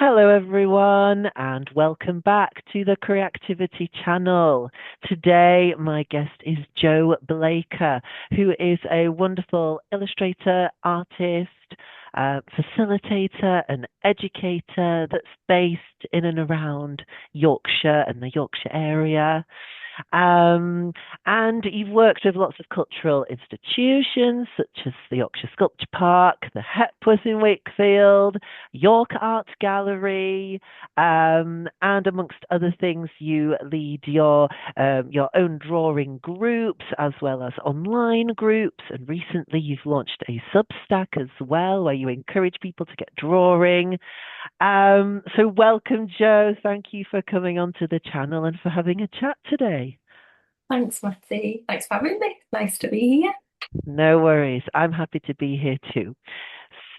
Hello, everyone, and welcome back to the Creativity channel. Today, my guest is Jo Blaker, who is a wonderful illustrator, artist, facilitator, and educator that's based in and around Yorkshire and the Yorkshire area. Um, and you've worked with lots of cultural institutions such as the Yorkshire Sculpture Park, the Hepworth in Wakefield, York Art Gallery, and amongst other things, you lead your own drawing groups as well as online groups. And recently, you've launched a Substack as well, where you encourage people to get drawing. So welcome, Jo. Thank you for coming onto the channel and for having a chat today. Thanks, Matty. Thanks for having me. Nice to be here. No worries. I'm happy to be here too.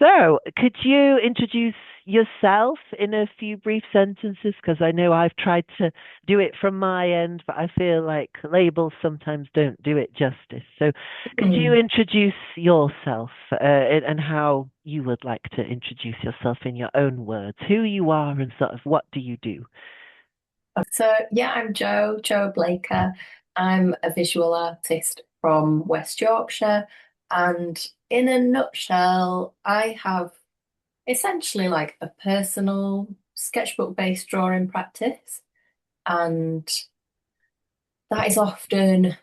So, could you introduce yourself in a few brief sentences? Because I know I've tried to do it from my end, but I feel like labels sometimes don't do it justice. So, could you Mm. introduce yourself and how you would like to introduce yourself in your own words? Who you are and sort of what do you do? I'm Jo Blaker. I'm a visual artist from West Yorkshire. And in a nutshell, I have essentially like a personal sketchbook-based drawing practice. And that is often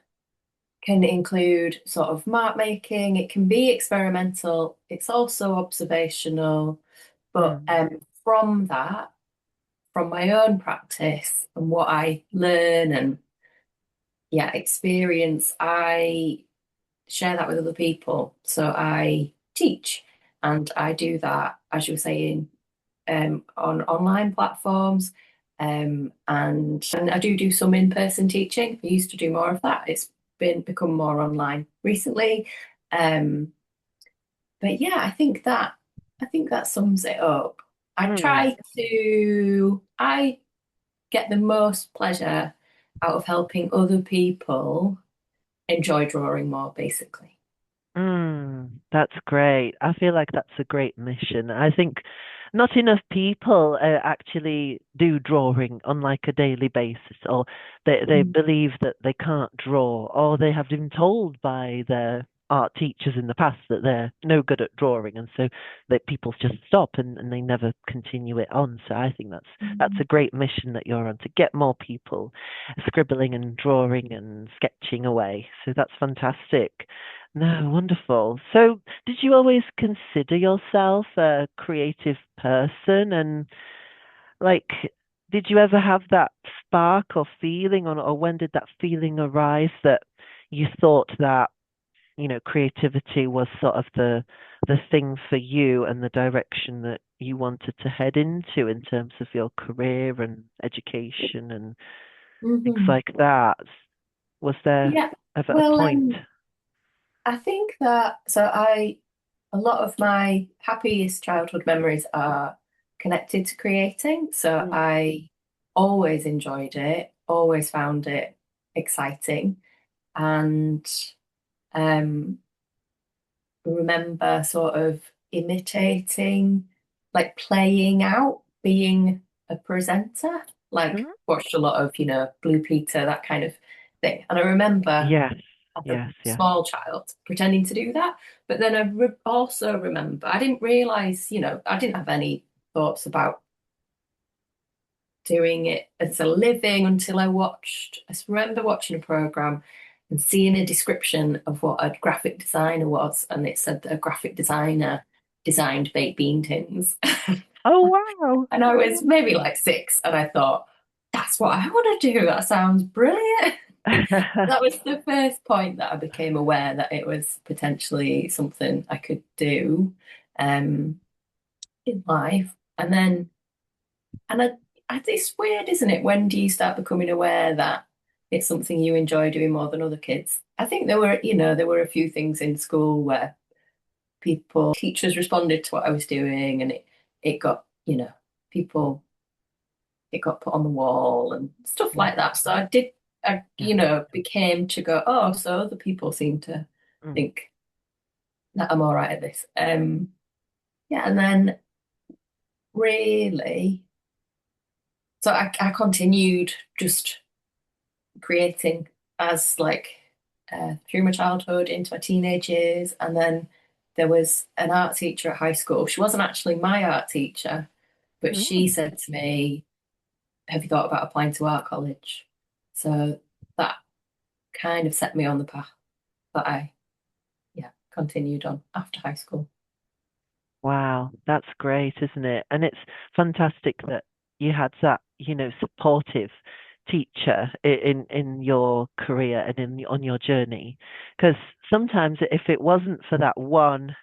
can include sort of mark making. It can be experimental. It's also observational. But Mm, from that, from my own practice and what I learn and experience, I share that with other people. So I teach and I do that, as you were saying, on online platforms. And I do some in-person teaching. I used to do more of that. It's become more online recently. Um, but yeah, I think that sums it up. mm. I get the most pleasure out of helping other people enjoy drawing more, basically. That's great. I feel like that's a great mission. I think not enough people actually do drawing on like a daily basis, or they Mm. believe that they can't draw, or they have been told by their art teachers in the past that they're no good at drawing, and so that people just stop and they never continue it on. So I think that's a great mission that you're on to get more people scribbling and drawing and sketching away. So that's fantastic. No, wonderful. So, did you always consider yourself a creative person? And, like, did you ever have that spark or feeling, or when did that feeling arise that you thought that, creativity was sort of the thing for you and the direction that you wanted to head into in terms of your career and education and things Mhm. like that? Was there Yeah. ever a Well, point? I think a lot of my happiest childhood memories are connected to creating. So Mm, I always enjoyed it, always found it exciting, and um, remember sort of imitating, like playing out, being a presenter, like mm. watched a lot of, Blue Peter, that kind of thing. And I remember Yes, as a yes, yes. small child pretending to do that. But then also remember, I didn't realize, I didn't have any thoughts about doing it as a living until I remember watching a program and seeing a description of what a graphic designer was, and it said that a graphic designer designed baked bean tins. Oh, wow. And I was maybe like 6, and I thought, that's what I want to do. That sounds brilliant. That was the first point that I became aware that it was potentially something I could do um, in life. And then, and it's weird, isn't it? When do you start becoming aware that it's something you enjoy doing more than other kids? I think there were a few things in school where teachers responded to what I was doing, and it got, people, it got put on the wall and stuff Mm, like that. So yeah. became to go, oh, so other people seem to Mm, think that I'm all right at this. Yeah, and then really. So I continued just creating as like through my childhood into my teenage years, and then there was an art teacher at high school. She wasn't actually my art teacher, but she Mm. said to me, "Have you thought about applying to art college?" So that kind of set me on the path that I, yeah, continued on after high school. Wow, that's great, isn't it? And it's fantastic that you had that, supportive teacher in your career and on your journey. Because sometimes if it wasn't for that one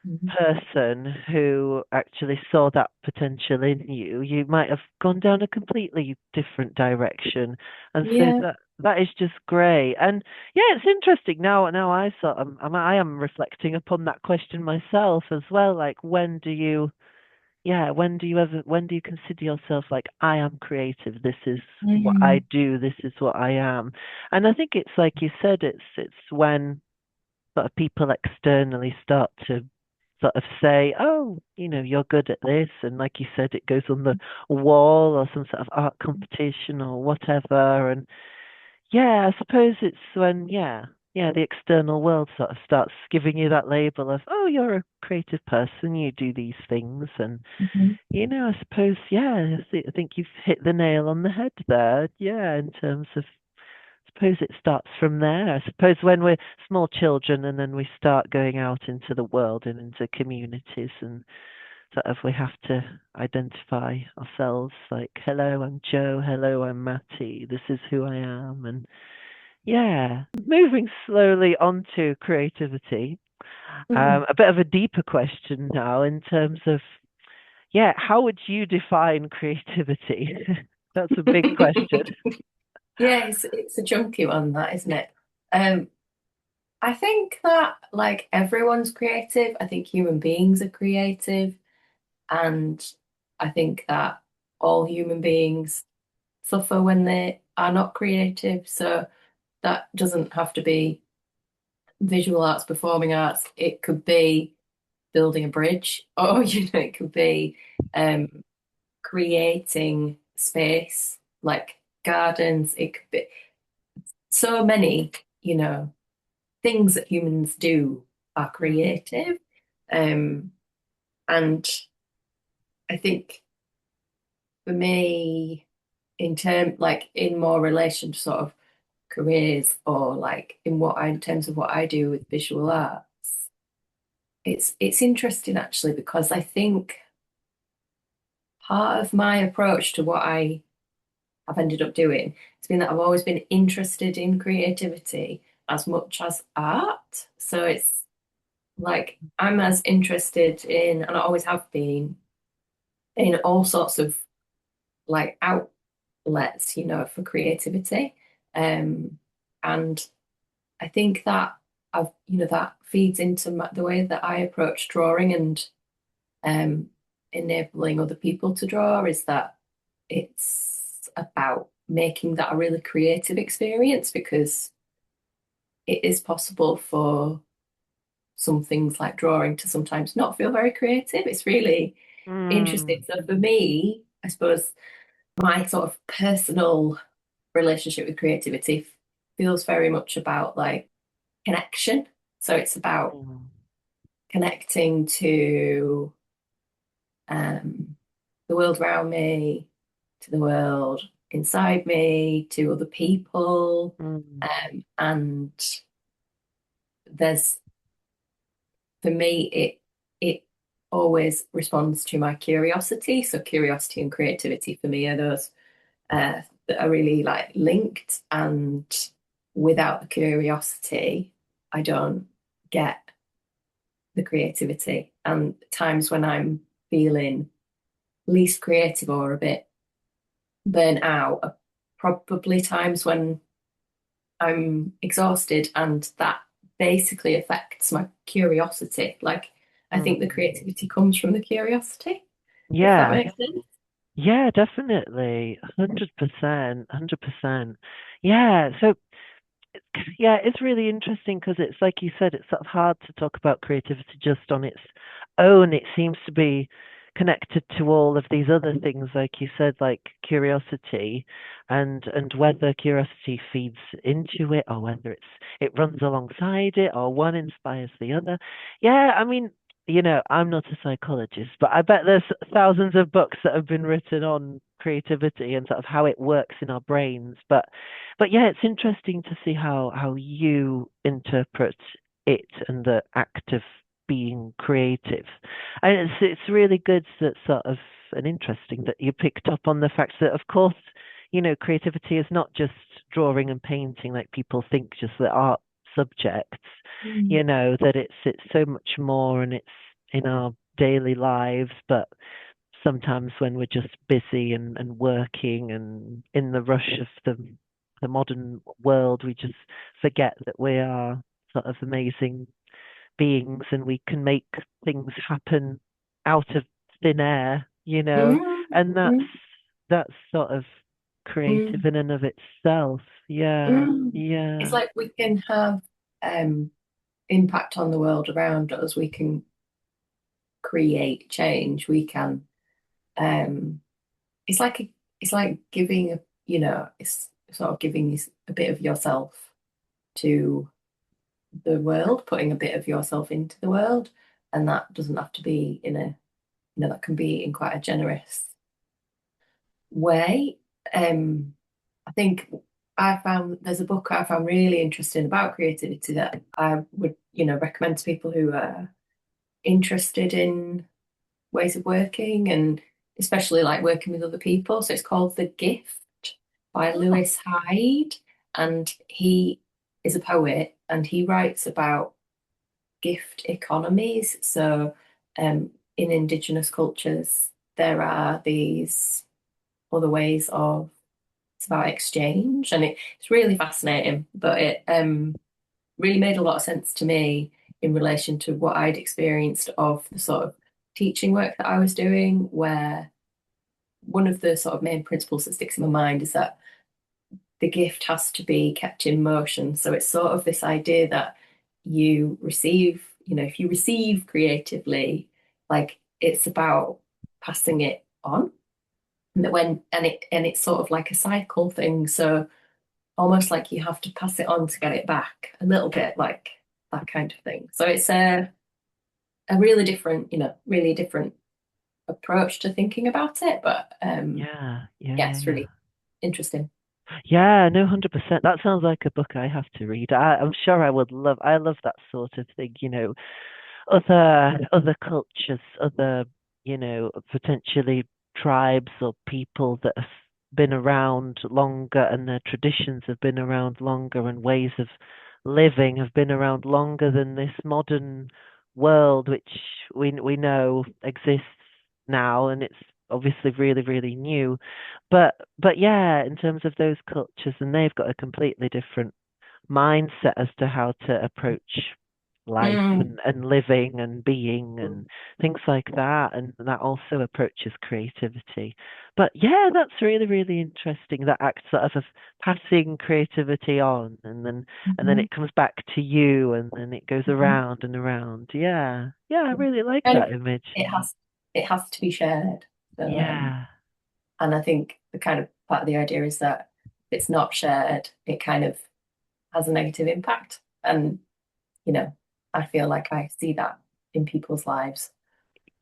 Mhm. person who actually saw that potential in you, you might have gone down a completely different direction. And so Yeah. that is just great. And yeah, it's interesting now. Now I am reflecting upon that question myself as well. Like, when do you consider yourself like, I am creative? This is what I Mm. do. This is what I am. And I think it's like you said, it's when sort of people externally start to sort of say, oh, you're good at this. And like you said, it goes on the wall or some sort of art competition or whatever. And yeah, I suppose it's when, yeah, the external world sort of starts giving you that label of, oh, you're a creative person, you do these things. And, Mhm. I suppose, yeah, I think you've hit the nail on the head there. Yeah, in terms of suppose it starts from there. I suppose when we're small children and then we start going out into the world and into communities and sort of we have to identify ourselves like, hello, I'm Joe, hello, I'm Matty, this is who I am. And yeah, moving slowly onto creativity. Mm. A bit of a deeper question now in terms of, yeah, how would you define creativity? That's a big question. Yeah, it's a chunky one, that, isn't it? Um, I think that like everyone's creative. I think human beings are creative, and I think that all human beings suffer when they are not creative. So that doesn't have to be visual arts, performing arts. It could be building a bridge, or it could be um, creating space like gardens. It could be so many, you know, things that humans do are Mm, creative. Um, and I think for me, in term like in more relation to sort of careers or like in terms of what I do with visual arts, it's interesting actually because I think part of my approach to what I've ended up doing has been that I've always been interested in creativity as much as art. So it's like I'm as interested in, and I always have been, in all sorts of like outlets, for creativity. Um, and I think that that feeds into the way that I approach drawing and um, enabling other people to draw is that it's about making that a really creative experience because it is possible for some things like drawing to sometimes not feel very creative. It's really interesting. mm, So for me, I suppose my sort of personal relationship with creativity feels very much about like connection. So it's about mm, connecting to um, the world around me, to the world inside me, to other people. mm, And there's, for me, it always responds to my curiosity. So curiosity and creativity for me are those that are really like linked. And without the curiosity, I don't get the creativity. And times when I'm feeling least creative or a bit burnt out are probably times when I'm exhausted, and that basically affects my curiosity. Like, I think the mm. creativity comes from the curiosity, if that Yeah, makes sense. yeah, definitely. 100%, 100%. Yeah, so yeah, it's really interesting because it's like you said, it's sort of hard to talk about creativity just on its own. It seems to be connected to all of these other things, like you said, like curiosity, and whether curiosity feeds into it or whether it runs alongside it or one inspires the other. Yeah, I mean, I'm not a psychologist, but I bet there's thousands of books that have been written on creativity and sort of how it works in our brains. But yeah, it's interesting to see how you interpret it and the act of being creative. And it's really good that sort of and interesting that you picked up on the fact that of course, creativity is not just drawing and painting like people think, just the art subjects, Mm. that it's so much more and it's in our daily lives, but sometimes when we're just busy and working and in the rush of the modern world, we just forget that we are sort of amazing beings and we can make things happen out of thin air, Mm. and Mm. that's sort of creative Mm. in and of itself. Yeah, Mm. It's yeah, like we can have um, impact on the world around us. We can create change. We can. Um, it's like it's like giving it's sort of giving a bit of yourself to the world, putting a bit of yourself into the world, and that doesn't have to be in a that can be in quite a generous way. Um, I think I found there's a book I found really interesting about creativity that I would recommend to people who are interested in ways of working and especially like working with other people. So it's called The Gift by oh, Lewis Hyde, and he is a poet and he writes about gift economies. So in indigenous cultures, there are these other ways of it's about exchange, and it's really fascinating. But it really made a lot of sense to me in relation to what I'd experienced of the sort of teaching work that I was doing, where one of the sort of main principles that sticks in my mind is that the gift has to be kept in motion. So it's sort of this idea that you receive, if you receive creatively, like it's about passing it on. And that when and it's sort of like a cycle thing. So almost like you have to pass it on to get it back, a little bit like that kind of thing. So it's a really different, really different approach to thinking about it. But yeah, yeah, yeah, yeah, it's yeah. really interesting. Yeah, no, 100%. That sounds like a book I have to read. I'm sure I would love. I love that sort of thing. Other cultures, other, potentially tribes or people that have been around longer and their traditions have been around longer and ways of living have been around longer than this modern world, which we know exists now, and it's obviously really, really new. But yeah, in terms of those cultures, and they've got a completely different mindset as to how to approach life Mm. and living and being and things like that. And that also approaches creativity. But yeah, that's really, really interesting. That act sort of passing creativity on and then Mhm. it comes back to you and then it goes Mhm. around and around. Yeah. Yeah, I really like Kind of, that image. it has it has to be shared. So, Yeah. and I think the kind of part of the idea is that if it's not shared, it kind of has a negative impact. And you know, I feel like I see that in people's lives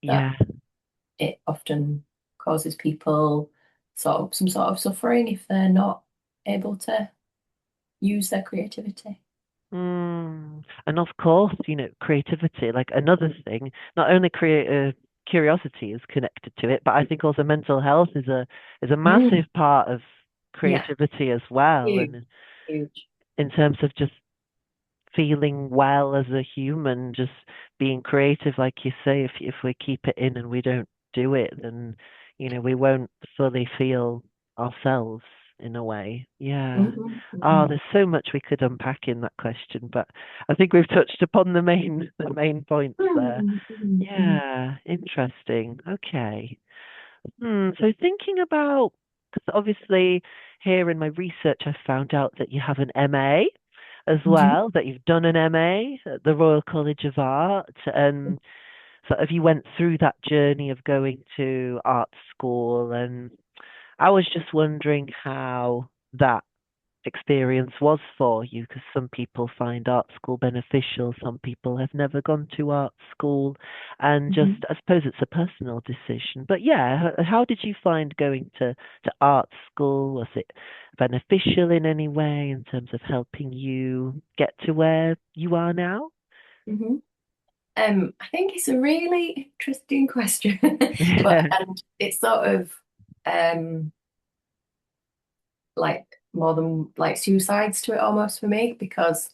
that Yeah. it often causes people some sort of suffering if they're not able to use their creativity. And of course, creativity, like another thing, not only curiosity is connected to it, but I think also mental health is a Mm. massive part of Yeah, creativity as well. huge, And huge. in terms of just feeling well as a human, just being creative, like you say, if we keep it in and we don't do it, then we won't fully feel ourselves in a way. Yeah. Mhm, Oh, mhm. there's so much we could unpack in that question, but I think we've touched upon the main points there. Mm, mm, mm, Yeah, interesting. Okay. So thinking about, because obviously here in my research, I found out that you have an MA as mhm. well, that you've done an MA at the Royal College of Art. sort of you went through that journey of going to art school, and I was just wondering how that experience was for you, because some people find art school beneficial, some people have never gone to art school, and just Mhm. I suppose it's a personal decision. But yeah, how did you find going to art school? Was it beneficial in any way in terms of helping you get to where you are now? Mhm. I think it's a really interesting question, but and it's sort of um like more than like two sides to it almost for me because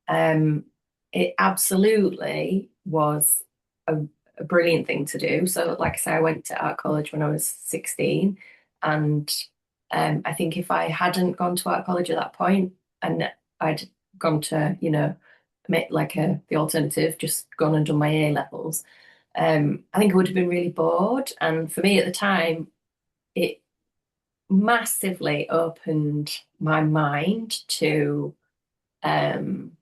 um it absolutely was a, a brilliant thing to do. So like I say, I went to art college when I was 16, and I think if I hadn't gone to art college at that point and I'd gone to, make like the alternative, just gone and done my A levels, I think I would have been really bored. And for me at the time, it massively opened my mind to um,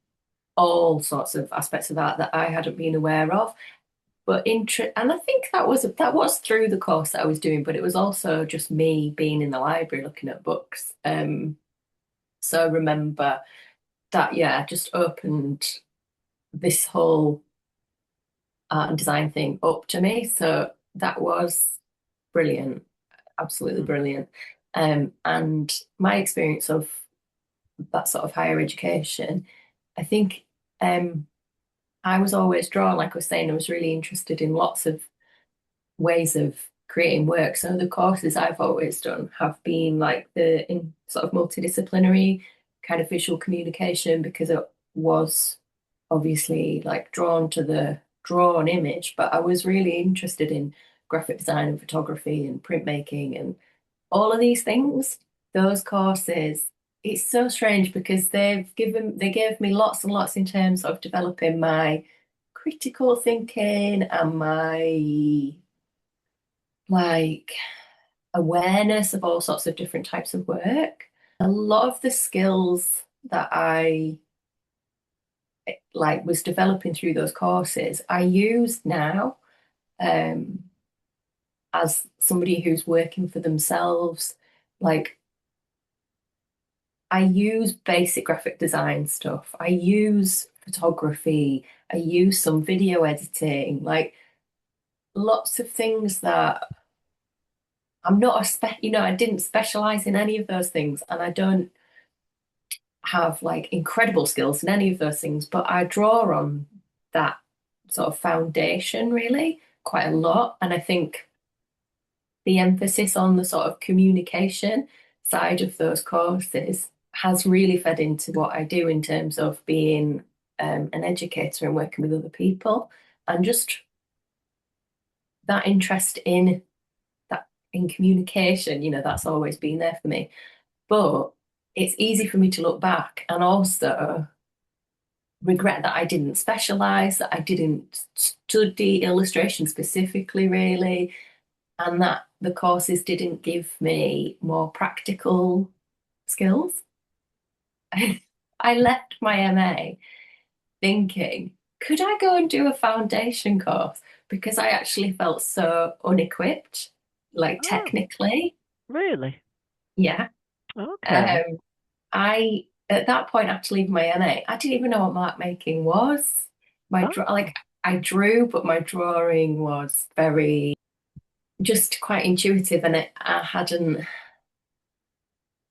all sorts of aspects of art that I hadn't been aware of. And I think that was through the course that I was doing, but it was also just me being in the library looking at books. So I remember that, yeah, just opened this whole art and design thing up to me. So that was brilliant, absolutely brilliant. And my experience of that sort of higher education, I think um, I was always drawn, like I was saying, I was really interested in lots of ways of creating work. So the courses I've always done have been like the in sort of multidisciplinary kind of visual communication because it was obviously like drawn to the drawn image, but I was really interested in graphic design and photography and printmaking and all of these things. Those courses, it's so strange because they gave me lots and lots in terms of developing my critical thinking and my like awareness of all sorts of different types of work. A lot of the skills that I like was developing through those courses, I use now um, as somebody who's working for themselves. Like I use basic graphic design stuff. I use photography. I use some video editing, like lots of things that I'm not I didn't specialize in any of those things, and I don't have like incredible skills in any of those things, but I draw on that sort of foundation really quite a lot. And I think the emphasis on the sort of communication side of those courses has really fed into what I do in terms of being an educator and working with other people, and just that interest in communication, that's always been there for me. But it's easy for me to look back and also regret that I didn't specialize, that I didn't study illustration specifically, really, and that the courses didn't give me more practical skills. I left my MA thinking, could I go and do a foundation course? Because I actually felt so unequipped, like Oh, technically. really? Yeah. Okay. Um, I at that point after leaving my MA, I didn't even know what mark making was. Oh. I drew, but my drawing was very just quite intuitive, and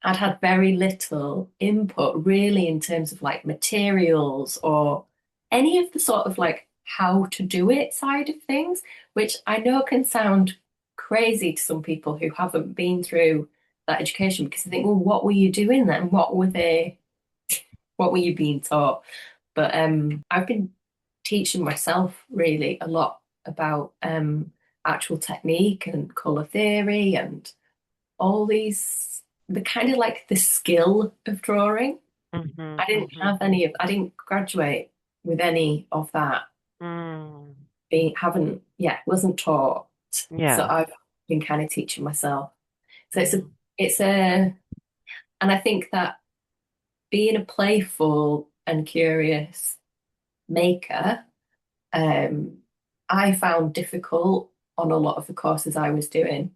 I'd had very little input really in terms of like materials or any of the sort of like how to do it side of things, which I know can sound crazy to some people who haven't been through that education because they think, well, what were you doing then? What were you being taught? But I've been teaching myself really a lot about actual technique and colour theory and all the kind of like the skill of drawing. Mhm. Mhm. I didn't graduate with any of that. Mm. Haven't, yeah, wasn't taught. So Yeah. I've been kind of teaching myself. So Mm. it's and I think that being a playful and curious maker, um, I found difficult on a lot of the courses I was doing.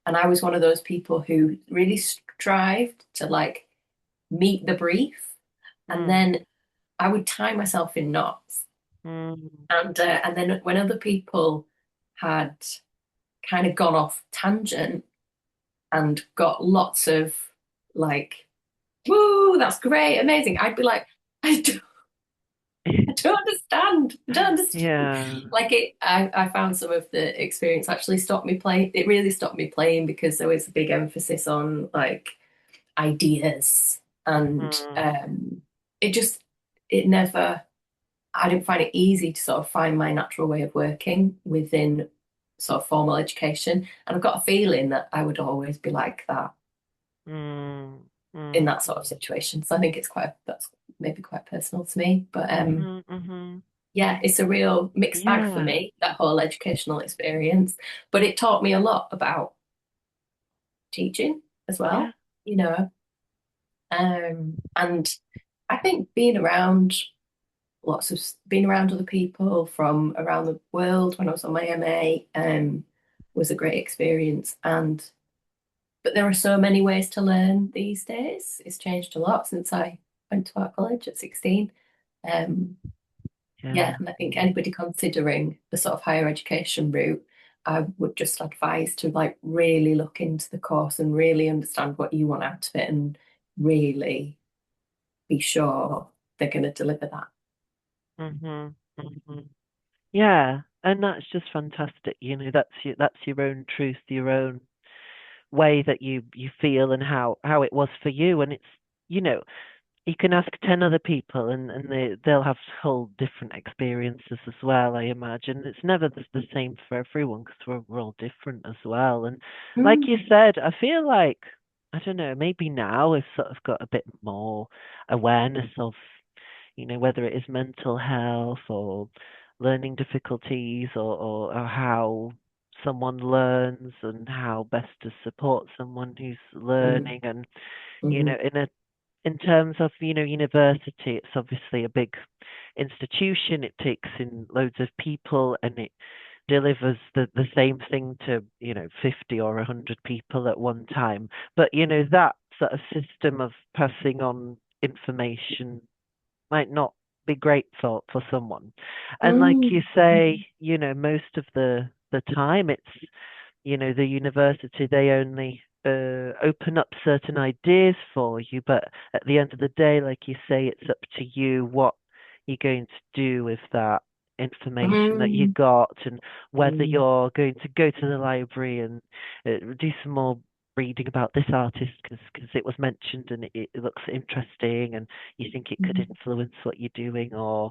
And I was one of those people who really strived to like meet the brief. And Mm, then I would tie myself in knots. mm, And then when other people had kind of gone off tangent and got lots of like, woo, that's great, amazing. I'd be like, I don't, I don't understand. I don't understand. yeah. Like I found some of the experience actually stopped me playing. It really stopped me playing because there was a big emphasis on like ideas and Mm, it just, it never, I didn't find it easy to sort of find my natural way of working within sort of formal education. And I've got a feeling that I would always be like that mm, in mm, that sort of situation. So I think it's quite, that's maybe quite personal to me. But mhm, mhm. yeah, it's a real mixed bag for Yeah, me, that whole educational experience. But it taught me a lot about teaching as yeah, well, you know. And I think being around other people from around the world when I was on my MA was a great experience. And but there are so many ways to learn these days. It's changed a lot since I went to art college at 16. Um, yeah. yeah, and I think anybody considering the sort of higher education route, I would just advise to like really look into the course and really understand what you want out of it and really be sure they're going to deliver that. Mhm, mhm. Yeah, and that's just fantastic. That's your own truth, your own way that you feel and how it was for you. And it's, you know, you can ask 10 other people and they'll have whole different experiences as well, I imagine. It's never the same for everyone because we're all different as well. And like Mm, you said, I feel like, I don't know, maybe now we've sort of got a bit more awareness of, whether it is mental health or learning difficulties or how someone learns and how best to support someone who's mm, learning. And, mhm, in terms of, university, it's obviously a big institution. It takes in loads of people and it delivers the same thing to, 50 or 100 people at one time. But, that sort of system of passing on information might not be great for someone. And like mm, you say, most of the time it's, the university, they only open up certain ideas for you, but at the end of the day, like you say, it's up to you what you're going to do with that information that you mm, got, and whether mm, you're going to go to the library and do some more reading about this artist because it was mentioned and it looks interesting and you think it could mm, influence what you're doing. Or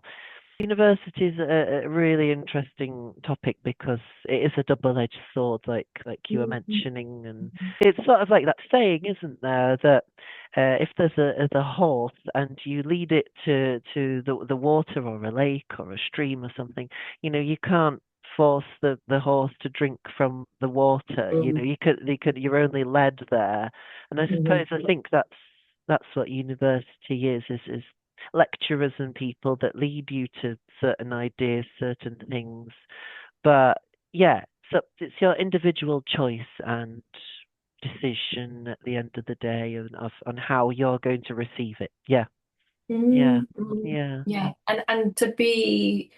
university is a really interesting topic because it is a double-edged sword, like you were mm, mentioning, and it's sort of like that saying, isn't there, that if there's a horse and you lead it to the water or a lake or a stream or something, you can't force the horse to drink from the water. mm, You're only led there, and I mhm, suppose I think that's what university is lecturers and people that lead you to certain ideas, certain things. But yeah, so it's your individual choice and decision at the end of the day on how you're going to receive it. Yeah, yeah, mm, mm. yeah. Yeah, and to be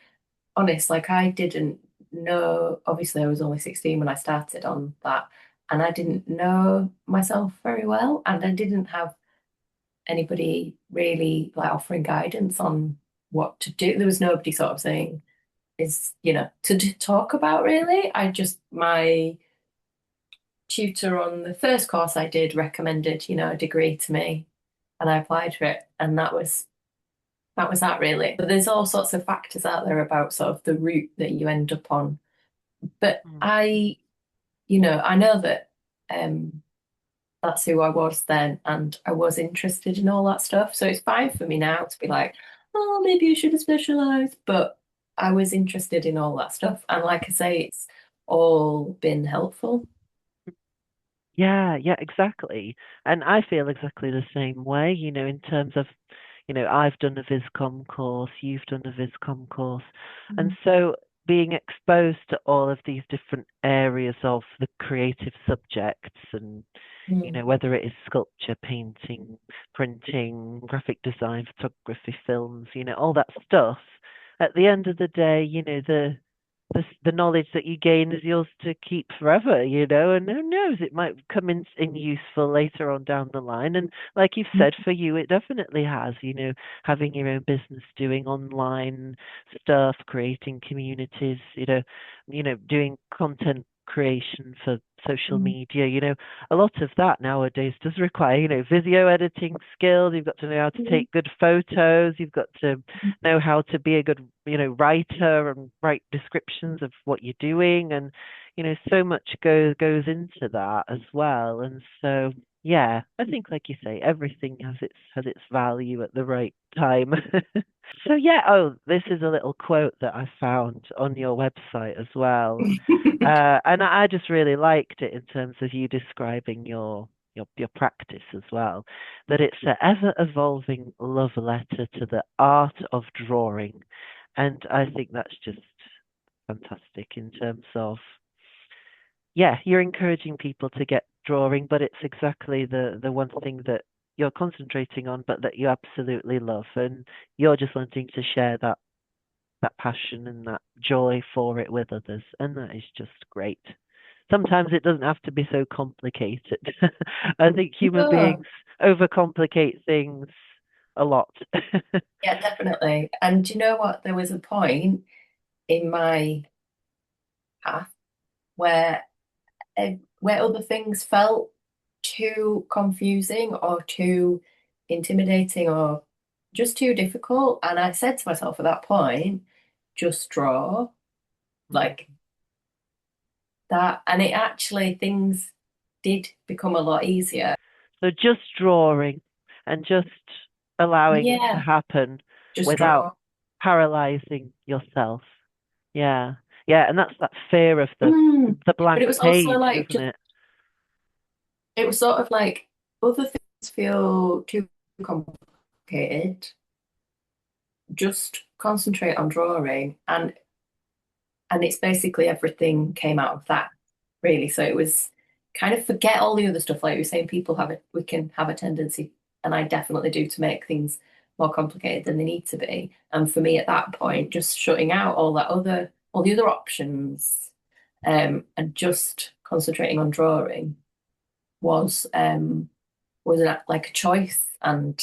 honest, like I didn't know, obviously I was only 16 when I started on that, and I didn't know myself very well, and I didn't have anybody really like offering guidance on what to do. There was nobody sort of saying to talk about really. I just my tutor on the first course I did recommended, a degree to me and I applied for it and that was that really. But there's all sorts of factors out there about sort of the route that you end up on. But Mm. I know that that's who I was then and I was interested in all that stuff. So it's fine for me now to be like, oh, maybe you should have specialized. But I was interested in all that stuff. And like I say, it's all been helpful. Yeah, yeah, exactly. And I feel exactly the same way, in terms of, I've done a Viscom course, you've done a Viscom course. And Mm. so being exposed to all of these different areas of the creative subjects and Mm. whether it is sculpture, painting, printing, graphic design, photography, films, all that stuff. At the end of the day, the knowledge that you gain is yours to keep forever, and who knows, it might come in useful later on down the line. And like you've said, for you, it definitely has, having your own business, doing online stuff, creating communities, doing content creation for social Mm. media, a lot of that nowadays does require, video editing skills. You've got to know how to Mm. take good photos. You've got to know how to be a good, writer and write descriptions of what you're doing. And, so much goes into that as well. And so, yeah, I think, like you say, everything has its value at the right time. So yeah, oh, this is a little quote that I found on your website as well. And I just really liked it in terms of you describing your practice as well, that it's an ever evolving love letter to the art of drawing. And I think that's just fantastic in terms of, yeah, you're encouraging people to get drawing, but it's exactly the one thing that you're concentrating on, but that you absolutely love, and you're just wanting to share that passion and that joy for it with others, and that is just great. Sometimes it doesn't have to be so complicated. I think human No. beings overcomplicate things a lot. Yeah, definitely. And do you know what? There was a point in my path where where other things felt too confusing or too intimidating or just too difficult. And I said to myself at that point, just draw Mm. like that. And it actually, things did become a lot easier. So just drawing and just allowing it to Yeah, happen just without draw. paralyzing yourself. Yeah. Yeah, and that's that fear of the Mm. the But it blank was also page, like, isn't just, it? it was sort of like other things feel too complicated. Just concentrate on drawing, and it's basically everything came out of that, really. So it was kind of forget all the other stuff. Like you were saying, people have it, we can have a tendency, and I definitely do, to make things more complicated than they need to be. And for me at that point, just shutting out all the other options, and just concentrating on drawing was like a choice. And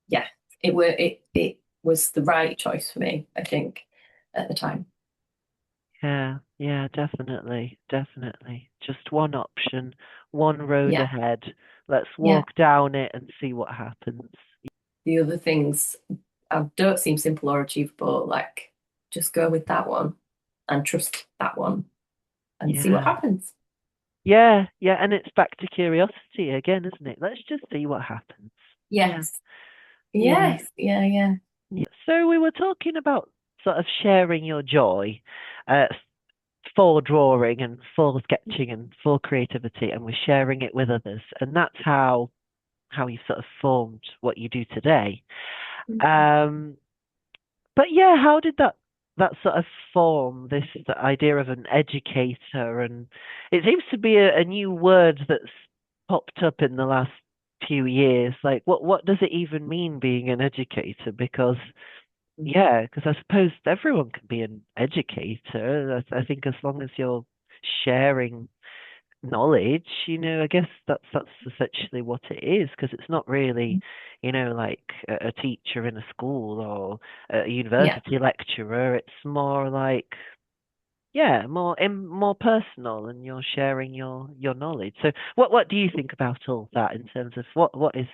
yeah, it was the right choice for me, I think, at the time. Yeah, yeah, definitely, definitely. Just one option, one road Yeah, ahead. Let's yeah. walk down it and see what happens. The other things don't seem simple or achievable. Like, just go with that one and trust that one and see what Yeah. happens. Yeah, yeah, and it's back to curiosity again, isn't it? Let's just see what happens. Yeah, Yes. yeah, Yes. Yeah. Yeah. yeah. So we were talking about sort of sharing your joy, uh, for drawing and for sketching and for creativity, and we're sharing it with others, and that's how you sort of formed what you do today. Um, but yeah, how did that sort of form this the idea of an educator? And it seems to be a new word that's popped up in the last few years. Like, what does it even mean being an educator? Because yeah, because I suppose everyone can be an educator. I think as long as you're sharing knowledge, I guess that's essentially what it is, because it's not really, like a teacher in a school or a Yeah. university lecturer. It's more like, yeah, more personal, and you're sharing your knowledge. So what do you think about all that in terms of what is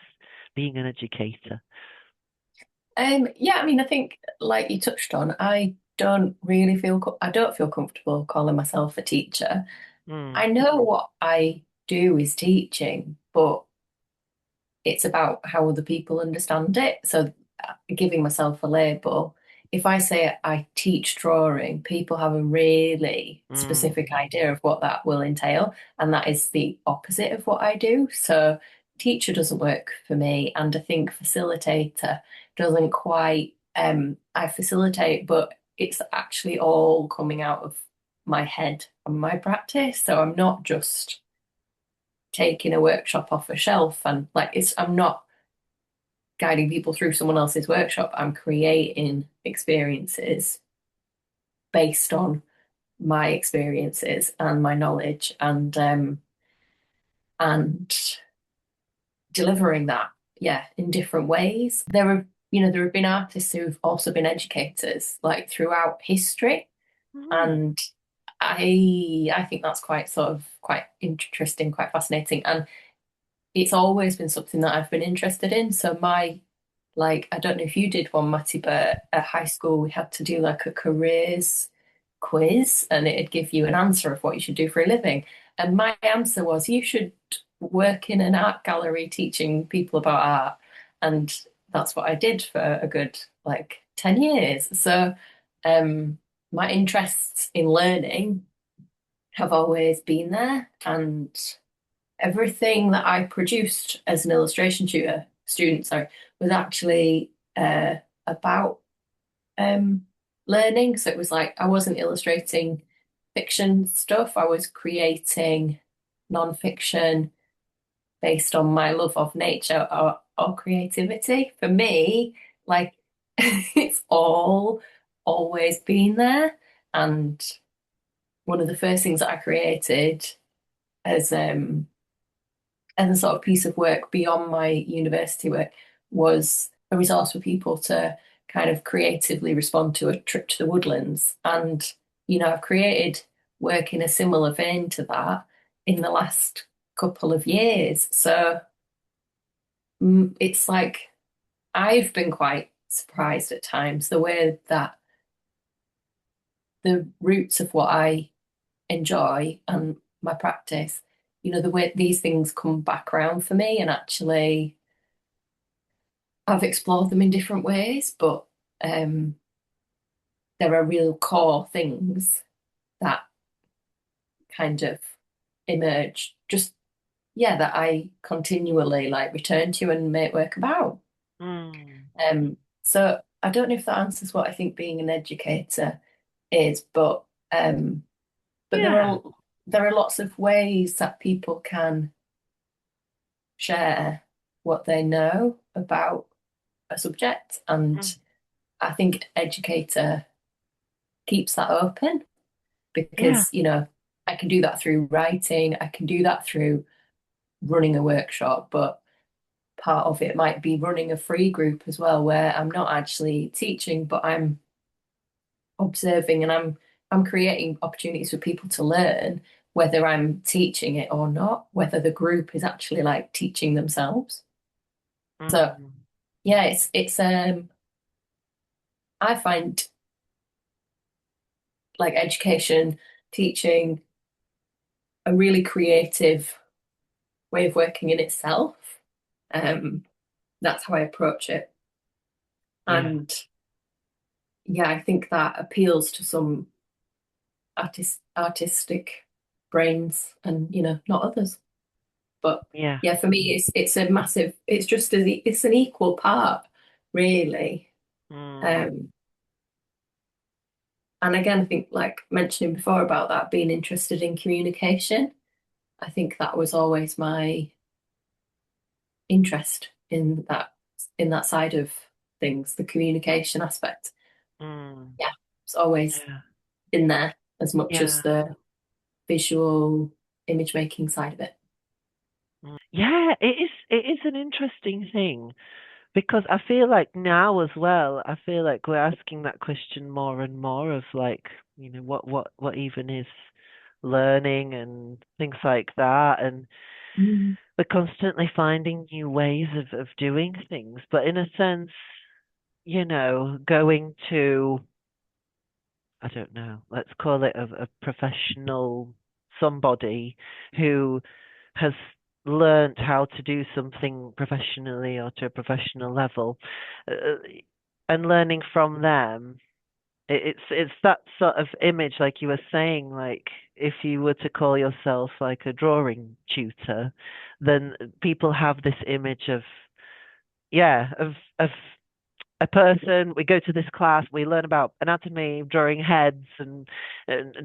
being an educator? Yeah, I mean, I think, like you touched on, I don't feel comfortable calling myself a teacher. Mm, I know what I do is teaching, but it's about how other people understand it. So, giving myself a label, if I say I teach drawing, people have a really mm, specific idea of what that will entail, and that is the opposite of what I do. So, teacher doesn't work for me, and I think facilitator doesn't quite. I facilitate, but it's actually all coming out of my head and my practice. So I'm not just taking a workshop off a shelf and like I'm not guiding people through someone else's workshop. I'm creating experiences based on my experiences and my knowledge and delivering that, yeah, in different ways. There have been artists who've also been educators like throughout history, Mm. and I think that's quite sort of quite interesting, quite fascinating, and it's always been something that I've been interested in. So I don't know if you did one, Matty, but at high school we had to do like a careers quiz and it'd give you an answer of what you should do for a living. And my answer was you should work in an art gallery teaching people about art. And that's what I did for a good like 10 years. So um my interests in learning have always been there, and everything that I produced as an illustration student, sorry, was actually about um, learning. So it was like I wasn't illustrating fiction stuff, I was creating non-fiction based on my love of nature or creativity. For me, like it's all always been there. And one of the first things that I created as a sort of piece of work beyond my university work was a resource for people to kind of creatively respond to a trip to the woodlands. And, I've created work in a similar vein to that in the last couple of years. So it's like I've been quite surprised at times the way that the roots of what I enjoy and my practice, the way these things come back around for me, and actually I've explored them in different ways, but um, there are real core things that kind of emerge. Just yeah, that I continually like return to and make work about. Mm. So I don't know if that answers what I think being an educator is, um, but Yeah. there are lots of ways that people can share what they know about a subject, Mm. and I think educator keeps that open Yeah. because, I can do that through writing, I can do that through running a workshop, but part of it might be running a free group as well, where I'm not actually teaching, but I'm observing and I'm creating opportunities for people to learn, whether I'm teaching it or not, whether the group is actually like teaching themselves. So Mm. yeah, it's I find like education, teaching a really creative way of working in itself. Um, that's how I approach it. Yeah. And yeah, I think that appeals to some artistic brains and, not others. But Yeah. yeah, for me, it's a massive, it's just it's an equal part, really. Mm. Um, and again, I think like mentioning before about that being interested in communication, I think that was always my interest in that side of things, the communication aspect. Mm. Yeah, it's always Yeah. been there as much as Yeah. the visual image making side of it. Mm. Yeah, it is an interesting thing because I feel like now as well, I feel like we're asking that question more and more of like, what even is learning and things like that, and Mm. we're constantly finding new ways of doing things. But in a sense, going to, I don't know, let's call it a professional somebody who has learned how to do something professionally or to a professional level, uh, and learning from them. It's that sort of image, like you were saying, like if you were to call yourself like a drawing tutor, then people have this image of, yeah, of a person, we go to this class, we learn about anatomy, drawing heads, and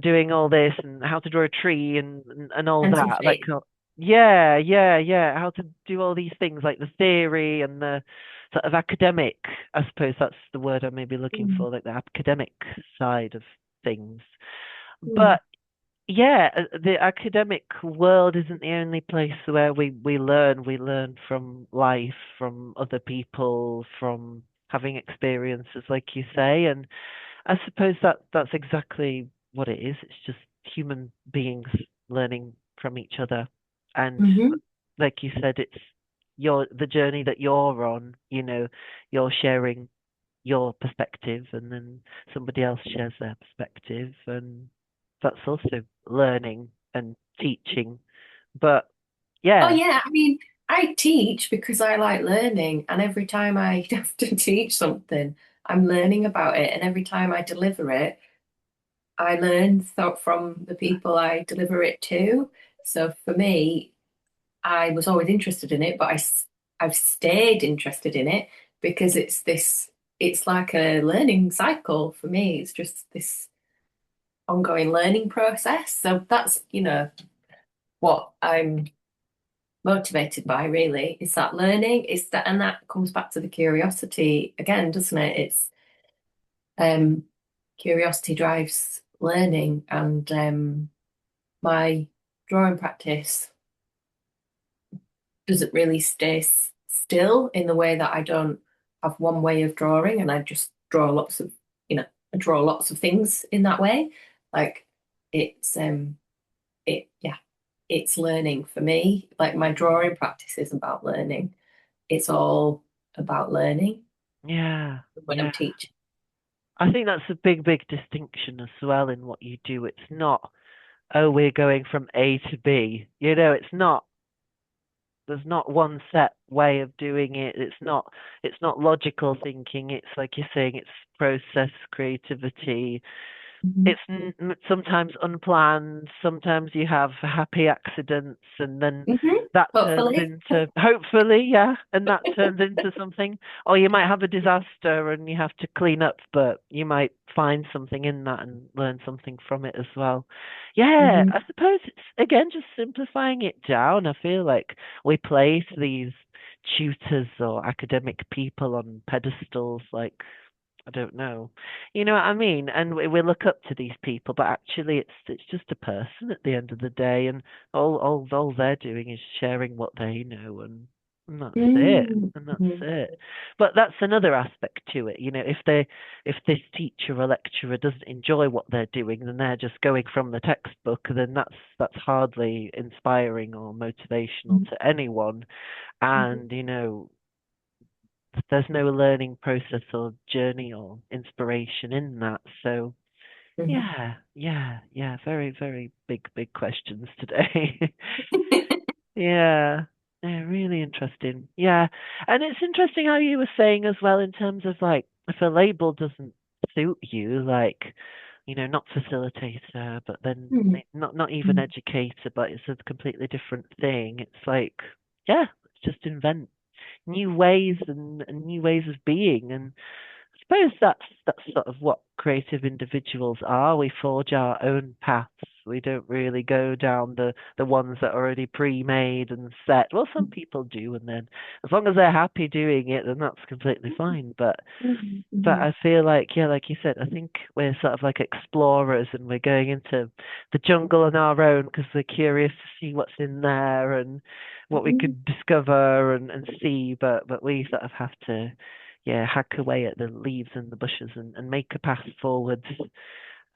doing all this, and how to draw a tree, and all And some that. Like, faith. yeah, yeah, yeah. How to do all these things, like the theory and the sort of academic. I suppose that's the word I may be looking Mm. for, like the academic side of things. Mm. But yeah, the academic world isn't the only place where we learn. We learn from life, from other people, from having experiences, like you say. And I suppose that's exactly what it is. It's just human beings learning from each other. And Hmm. like you said, it's the journey that you're on, you're sharing your perspective, and then somebody else shares their perspective, and that's also learning and teaching. But Oh yeah, yeah, I mean, I teach because I like learning, and every time I have to teach something, I'm learning about it, and every time I deliver it, I learn from the people I deliver it to. So for me, I was always interested in it, but I've stayed interested in it because it's like a learning cycle for me. It's just this ongoing learning process. So that's, what I'm motivated by really is that learning is that, and that comes back to the curiosity again, doesn't it? It's um curiosity drives learning, and my drawing practice doesn't really stay still in the way that I don't have one way of drawing and I just draw lots of, I draw lots of things in that way. Like it's yeah, it's learning for me. Like my drawing practice is about learning. It's all about learning yeah, when I'm yeah. teaching. I think that's a big, big distinction as well in what you do. It's not, oh, we're going from A to B. It's not, there's not one set way of doing it. It's not logical thinking. It's like you're saying, it's process, creativity. Mhm. It's sometimes unplanned. Sometimes you have happy accidents, and then Mhm. that turns Hopefully. into, hopefully, yeah, and that turns into something. Or you might have a disaster and you have to clean up, but you might find something in that and learn something from it as well. Yeah, Mhm. I suppose it's again just simplifying it down. I feel like we place these tutors or academic people on pedestals like, I don't know. You know what I mean? And we look up to these people, but actually it's just a person at the end of the day, and all they're doing is sharing what they know, and that's it. Mhm. And that's it. But that's another aspect to it. If this teacher or lecturer doesn't enjoy what they're doing, then they're just going from the textbook, then that's hardly inspiring or motivational Mhm. to anyone. Mhm. And there's no learning process or journey or inspiration in that. So Mhm. yeah, yeah, yeah. Very, very big, big questions today. Yeah. Yeah, really interesting. Yeah. And it's interesting how you were saying as well in terms of like if a label doesn't suit you, like, not facilitator, but then Mhm. not even Mhm. educator, but it's a completely different thing. It's like, yeah, let's just invent new ways and new ways of being. And I suppose that's sort of what creative individuals are. We forge our own paths. We don't really go down the ones that are already pre-made and set. Well, some people do, and then as long as they're happy doing it, then that's completely fine. Mhm. But Mhm. I feel like, yeah, like you said, I think we're sort of like explorers and we're going into the jungle on our own because we're curious to see what's in there and what we Mhm. could discover and see. But we sort of have to, yeah, hack away at the leaves and the bushes and make a path forwards.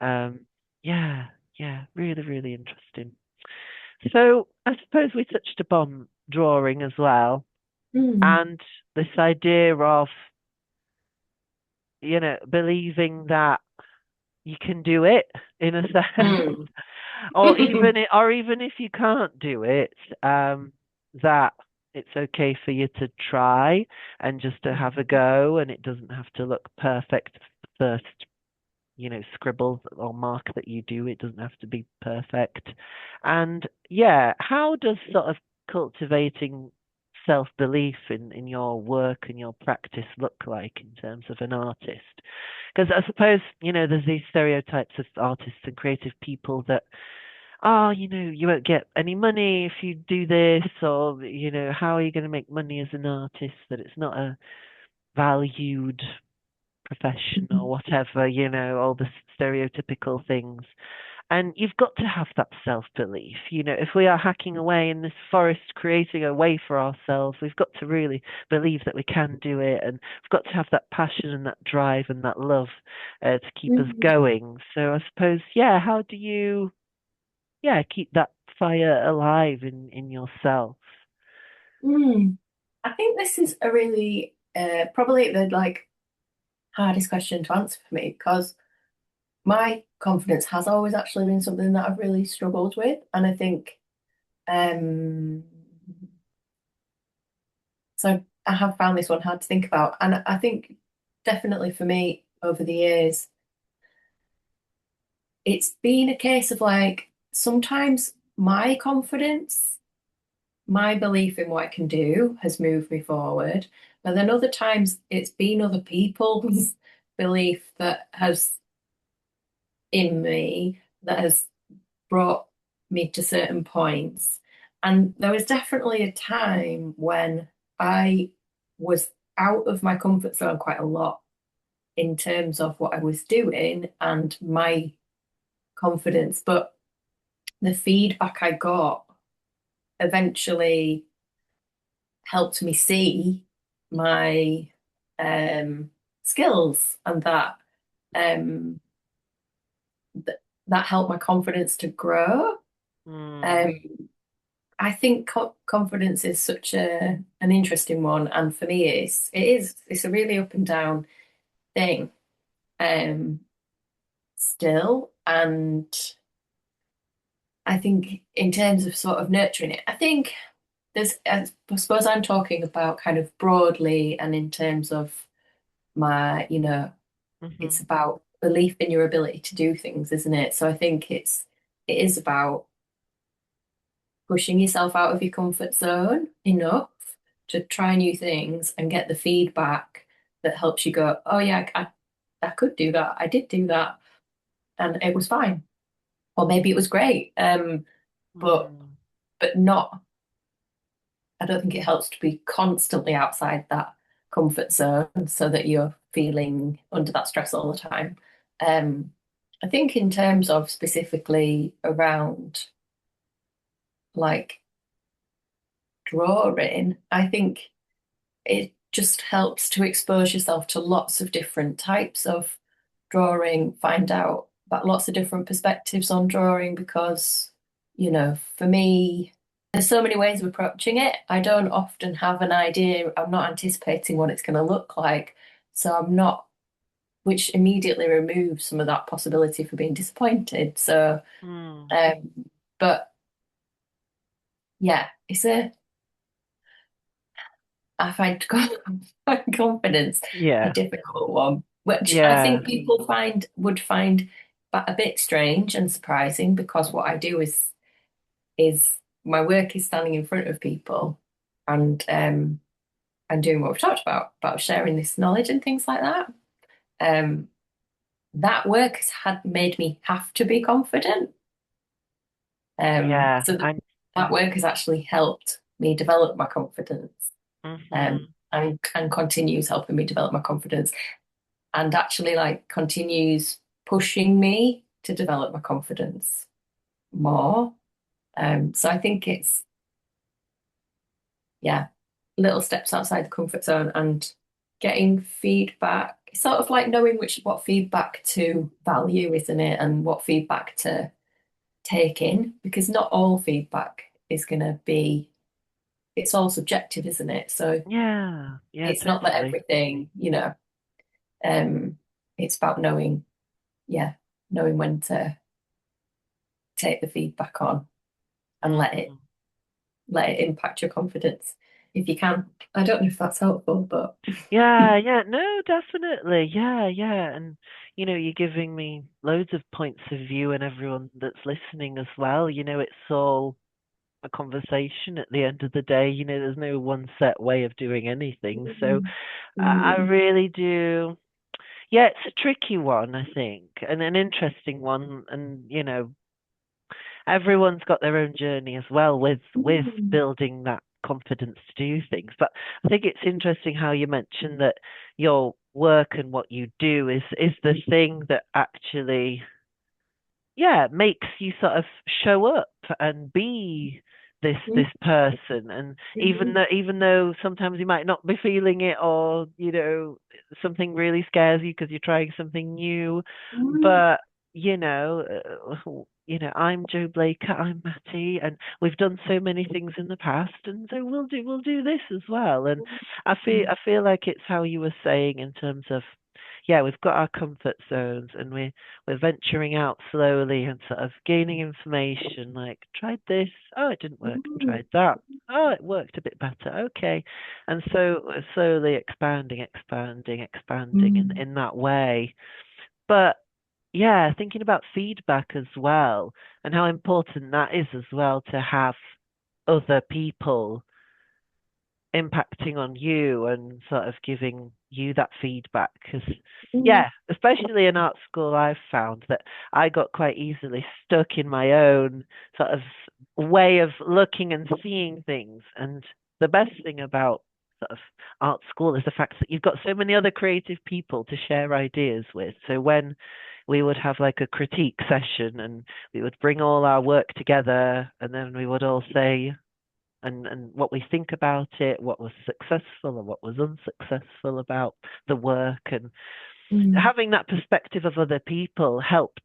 Um, yeah, yeah, really, really interesting. So I suppose we touched upon drawing as well Mhm. and this idea of, believing that you can do it in a sense, Mhm. or even if you can't do it, that it's okay for you to try and just to have a go, and it doesn't have to look perfect first, scribble or mark that you do. It doesn't have to be perfect. And yeah, how does sort of cultivating self-belief in your work and your practice look like in terms of an artist? Because I suppose, there's these stereotypes of artists and creative people that, oh, you won't get any money if you do this, or, how are you going to make money as an artist? That it's not a valued profession or whatever, all the stereotypical things. And you've got to have that self-belief. If we are hacking away in this forest, creating a way for ourselves, we've got to really believe that we can do it. And we've got to have that passion and that drive and that love to keep us Mm, going. So I suppose, yeah, how do you, yeah, keep that fire alive in yourself? mm. I think this is a really probably the like hardest question to answer for me because my confidence has always actually been something that I've really struggled with, and I think um, so. I have found this one hard to think about, and I think definitely for me over the years, it's been a case of like sometimes my confidence, my belief in what I can do has moved me forward, but then other times it's been other people's belief that has in me that has brought me to certain points. And there was definitely a time when I was out of my comfort zone quite a lot in terms of what I was doing and my confidence. But the feedback I got eventually helped me see my um, skills and um, that helped my confidence to grow. Mm, Um, I think confidence is such an interesting one, and for me, it's a really up and down thing. Um, Still, and I think in terms of sort of nurturing it, I think I suppose I'm talking about kind of broadly, and in terms of my, hmm it's about belief in your ability to do things, isn't it? So I think it is about pushing yourself out of your comfort zone enough to try new things and get the feedback that helps you go, oh yeah, I could do that. I did do that and it was fine. Or maybe it was great. But mm, not, I don't think it helps to be constantly outside that comfort zone so that you're feeling under that stress all the time. Um, I think in terms of specifically around like drawing, I think it just helps to expose yourself to lots of different types of drawing, find out about lots of different perspectives on drawing because, for me, there's so many ways of approaching it. I don't often have an idea. I'm not anticipating what it's going to look like. So I'm not, which immediately removes some of that possibility for being disappointed. So, mm. um, but yeah, I find confidence a Yeah, difficult one, which I yeah, think people would find a bit strange and surprising because what I do is my work is standing in front of people and doing what we've talked about sharing this knowledge and things like that. Um, that work has had made me have to be confident. yeah. So that work has actually helped me develop my confidence. Hmm And continues helping me develop my confidence and actually like continues pushing me to develop my confidence more. So I think it's yeah, little steps outside the comfort zone and getting feedback. It's sort of like knowing what feedback to value, isn't it? And what feedback to take in, because not all feedback is gonna be it's all subjective, isn't it? So Yeah, yeah, it's not that totally. everything, um, it's about yeah, knowing when to take the feedback on and Mm. let it impact your confidence if you can. I don't know if that's helpful, but Yeah, yeah, no, definitely. Yeah, yeah. And, you're giving me loads of points of view and everyone that's listening as well. It's all a conversation at the end of the day. There's no one set way of doing anything. So Mm, I mm, really do. Yeah, it's a tricky one, I think, and an interesting one. And everyone's got their own journey as well with mm, building that confidence to do things. But I think it's interesting how you mentioned that your work and what you do is the thing that actually, yeah, makes you sort of show up and be this mm, person. And mm, even though sometimes you might not be feeling it, or something really scares you because you're trying something new, mm, but I'm Joe Blaker, I'm Matty, and we've done so many things in the past, and so we'll do this as well. And I feel like it's how you were saying in terms of, yeah, we've got our comfort zones, and we're venturing out slowly and sort of gaining information, like tried this, oh, it didn't work, and mm, tried that, oh, it worked a bit better, okay. And so slowly expanding in mm, in that way. But yeah, thinking about feedback as well, and how important that is as well, to have other people impacting on you and sort of giving you that feedback. Because, mm, yeah, especially in art school, I've found that I got quite easily stuck in my own sort of way of looking and seeing things. And the best thing about sort of art school is the fact that you've got so many other creative people to share ideas with. So when we would have like a critique session, and we would bring all our work together, and then we would all say, and what we think about it, what was successful and what was unsuccessful about the work. And mm, having that perspective of other people helped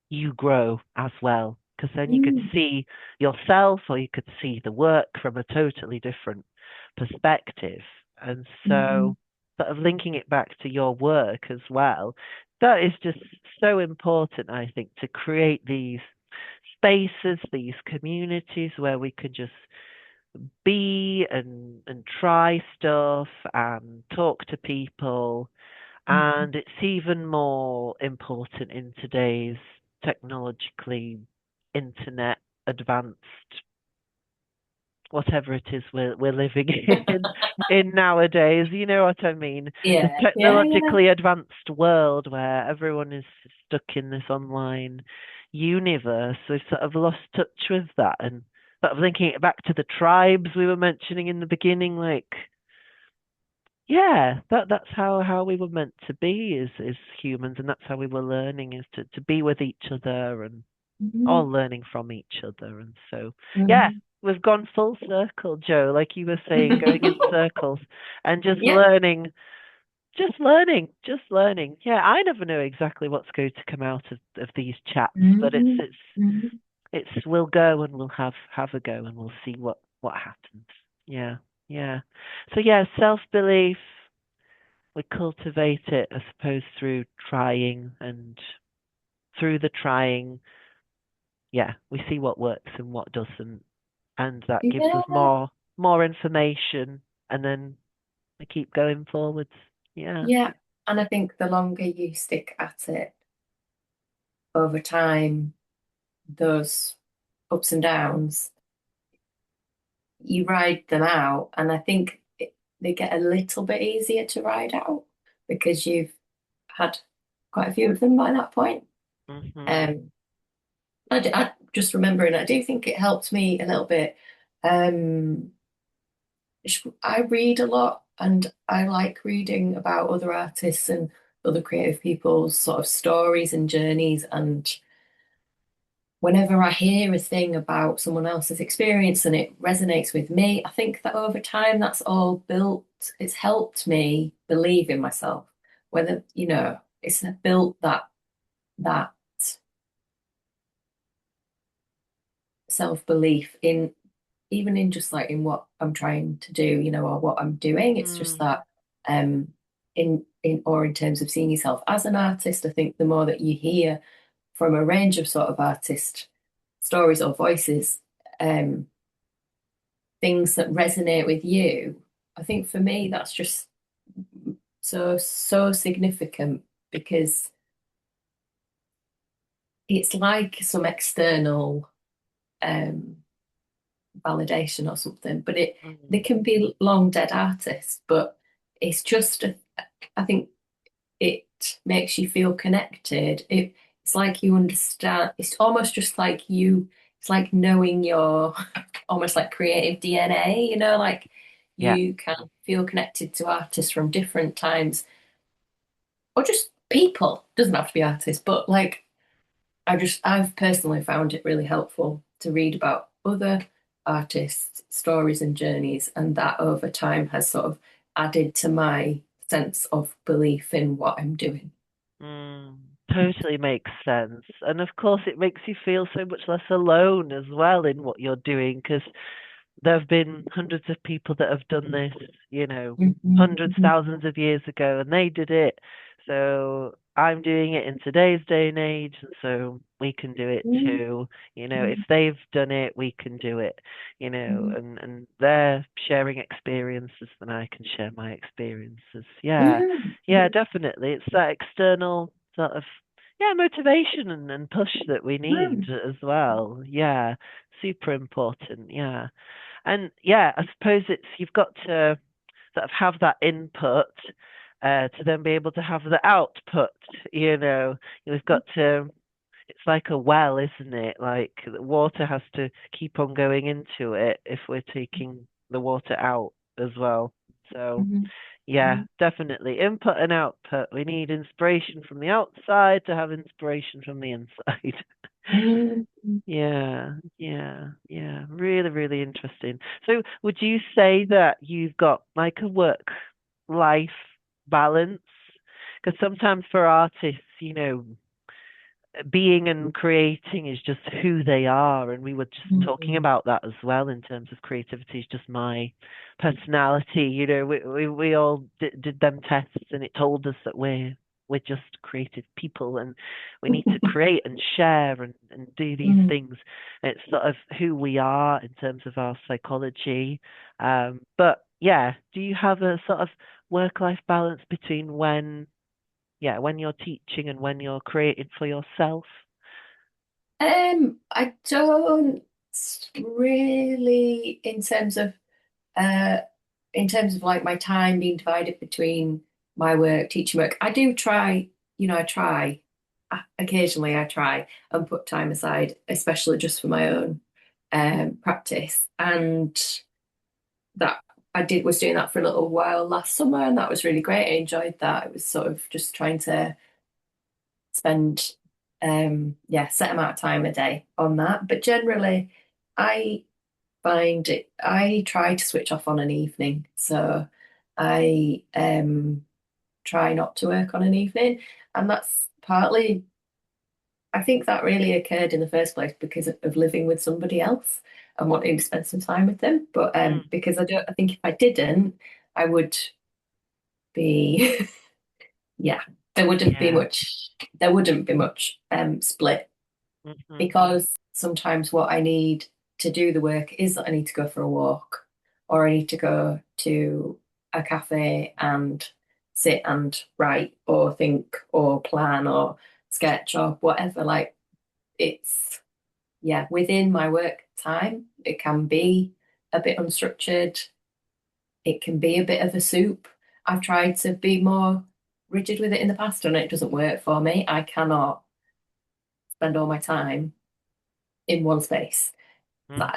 you grow as well, because then you could mm, see yourself, or you could see the work from a totally different perspective. And mm, so, sort of linking it back to your work as well, that is just so important, I think, to create these spaces, these communities where we can just be and try stuff and talk to people. mm. And it's even more important in today's technologically internet advanced, whatever it is we're living in nowadays. You know what I mean? This Yeah, yeah, yeah. technologically advanced world where everyone is stuck in this online universe. We've sort of lost touch with that, and sort of linking it back to the tribes we were mentioning in the beginning, like, yeah, that's how we were meant to be as humans, and that's how we were learning, is to be with each other and all Mm, learning from each other. And so, yeah, mm. we've gone full circle, Joe, like you were saying, going in circles and just Yeah. learning, just learning. Yeah, I never know exactly what's going to come out of these chats, but it's Mm, it's mm. it's we'll go and we'll have a go, and we'll see what happens. Yeah, yeah. So yeah, self-belief, we cultivate it, I suppose, through trying, and through the trying, yeah, we see what works and what doesn't, and that gives us Yeah, more information, and then we keep going forwards. Yeah. yeah. And I think the longer you stick at it over time, those ups and downs, you ride them out. And I think they get a little bit easier to ride out because you've had quite a few of them by that point. Mhm. Um, I just remembering, I do think it helped me a little bit. Um, I read a lot and I like reading about other artists and other creative people's sort of stories and journeys. And whenever I hear a thing about someone else's experience and it resonates with me, I think that over time that's all built, it's helped me believe in myself. Whether, it's built that self-belief in even in just like in what I'm trying to do, or what I'm doing. It's just Mm. that in terms of seeing yourself as an artist, I think the more that you hear from a range of sort of artist stories or voices, um, things that resonate with you, I think for me that's just so significant because it's like some external um validation or something. But it they Mm. can be long dead artists, but it's just I think it makes you feel connected. It's like you understand. It's almost just like you. It's like knowing your almost like creative DNA. Like Yeah. you can feel connected to artists from different times, or just people. Doesn't have to be artists, but like I've personally found it really helpful to read about other artists' stories and journeys, and that over time has sort of added to my sense of belief in what I'm doing. Mm, totally makes sense. And of course, it makes you feel so much less alone as well in what you're doing, because there have been hundreds of people that have done this, Mhm, hundreds, mhm, thousands of years ago, and they did it. So I'm doing it in today's day and age, and so we can do it mhm, too. If they've done it, we can do it. mhm, And they're sharing experiences, then I can share my experiences. Yeah, mhm, yeah, definitely. It's that external sort of motivation and push that we need mhm, as well. Yeah, super important. Yeah. And yeah, I suppose it's you've got to sort of have that input to then be able to have the output. You've got to. It's like a well, isn't it? Like the water has to keep on going into it if we're taking the water out as well. So mhm, yeah, definitely input and output. We need inspiration from the outside to have inspiration from the inside. mhm, mhm. Yeah, yeah, yeah. Really, really interesting. So, would you say that you've got like a work life balance? Because sometimes for artists, being and creating is just who they are, and we were just talking Mhm, about that as well in terms of creativity is just my personality. We all did them tests, and it told us that we're just creative people, and we need to create and share and do these mhm. things. It's sort of who we are in terms of our psychology. But yeah, do you have a sort of work-life balance between when you're teaching and when you're creating for yourself? I don't really uh in terms of like my time being divided between my work, teaching work. I do try, I try occasionally I try and put time aside, especially just for my own practice. And that I did was doing that for a little while last summer, and that was really great. I enjoyed that. It was sort of just trying to spend set amount of time a day on that. But generally I I try to switch off on an evening. So I try not to work on an evening. And that's partly, I think that really occurred in the first place because of living with somebody else and wanting to spend some time with them. But Mm, because I think if I didn't, I would be, yeah, yeah. there wouldn't be much split, Hmm. because sometimes what I need to do the work is that I need to go for a walk, or I need to go to a cafe and sit and write or think or plan or sketch or whatever. Like it's, yeah, within my work time, it can be a bit unstructured. It can be a bit of a soup. I've tried to be more rigid with it in the past and it doesn't work for me. I cannot spend all my time in one space, Mm,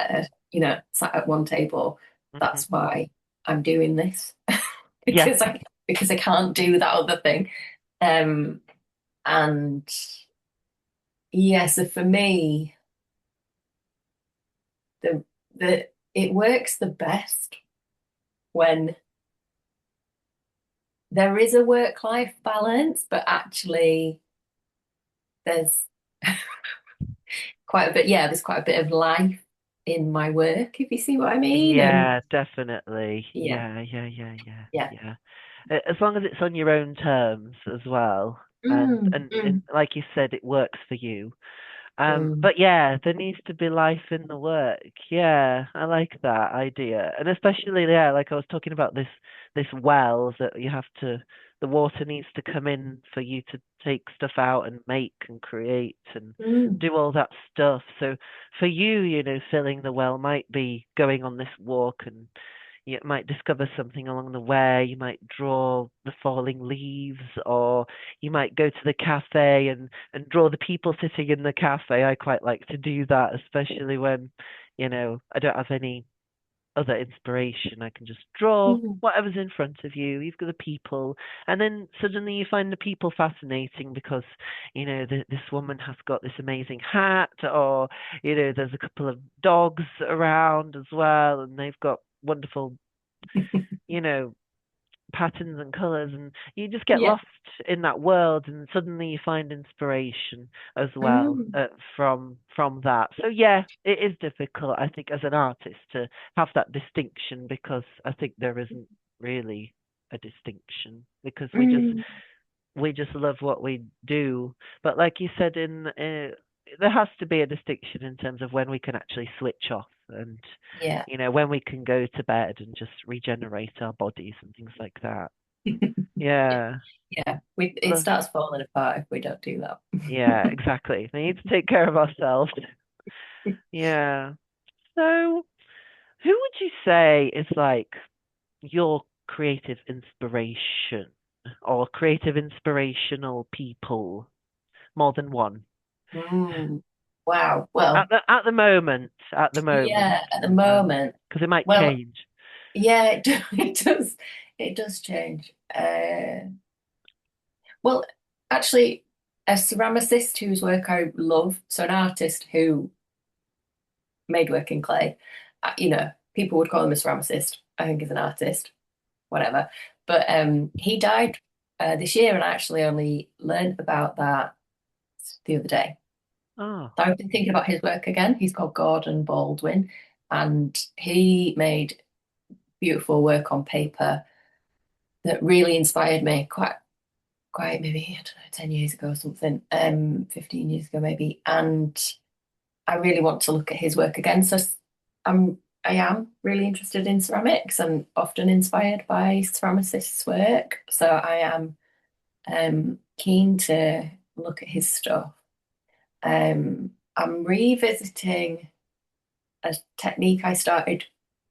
sat at one table. That's hmm. why I'm doing this Yeah. because I can't do that other thing. Um, and yeah, so for me, the it works the best when there is a work-life balance, but actually there's there's quite a bit of life in my work, if you see what I mean. And Yeah, definitely. yeah, Yeah, yeah, yeah, yeah, yeah. yeah. As long as it's on your own terms as well, and Mm, and mm, like you said, it works for you. Mm. But yeah, there needs to be life in the work. Yeah, I like that idea. And especially, yeah, like I was talking about this wells that you have to, the water needs to come in for you to take stuff out and make and create and Mm. do all that stuff. So for you, filling the well might be going on this walk and you might discover something along the way. You might draw the falling leaves, or you might go to the cafe and draw the people sitting in the cafe. I quite like to do that, especially when, I don't have any other inspiration. I can just draw Mm. whatever's in front of you. You've got the people, and then suddenly you find the people fascinating because, this woman has got this amazing hat, or, there's a couple of dogs around as well, and they've got wonderful, you know, patterns and colors, and you just get Yeah. lost in that world, and suddenly you find inspiration as well Mm. from that. So yeah, it is difficult, I think, as an artist to have that distinction because I think there isn't really a distinction because Mm. we just love what we do. But like you said, there has to be a distinction in terms of when we can actually switch off and Yeah. when we can go to bed and just regenerate our bodies and things like that. Yeah. Yeah. It Lo- starts falling apart if we don't do that. Yeah, exactly. We need to take care of ourselves. Yeah. So, who would you say is like your creative inspiration or creative inspirational people? More than one. Mm. Wow. At Well, the moment, yeah, at the moment, because it might well, change. yeah, it does change. Well, actually, a ceramicist whose work I love, so an artist who made work in clay, people would call him a ceramicist. I think he's an artist, whatever. But he died this year, and I actually only learned about that the other day. Oh, So I've been thinking about his work again. He's called Gordon Baldwin, and he made beautiful work on paper that really inspired me quite maybe, I don't know, 10 years ago or something, 15 years ago maybe. And I really want to look at his work again. So I am really interested in ceramics. I'm often inspired by ceramicists' work. So I am keen to look at his stuff. I'm revisiting a technique I started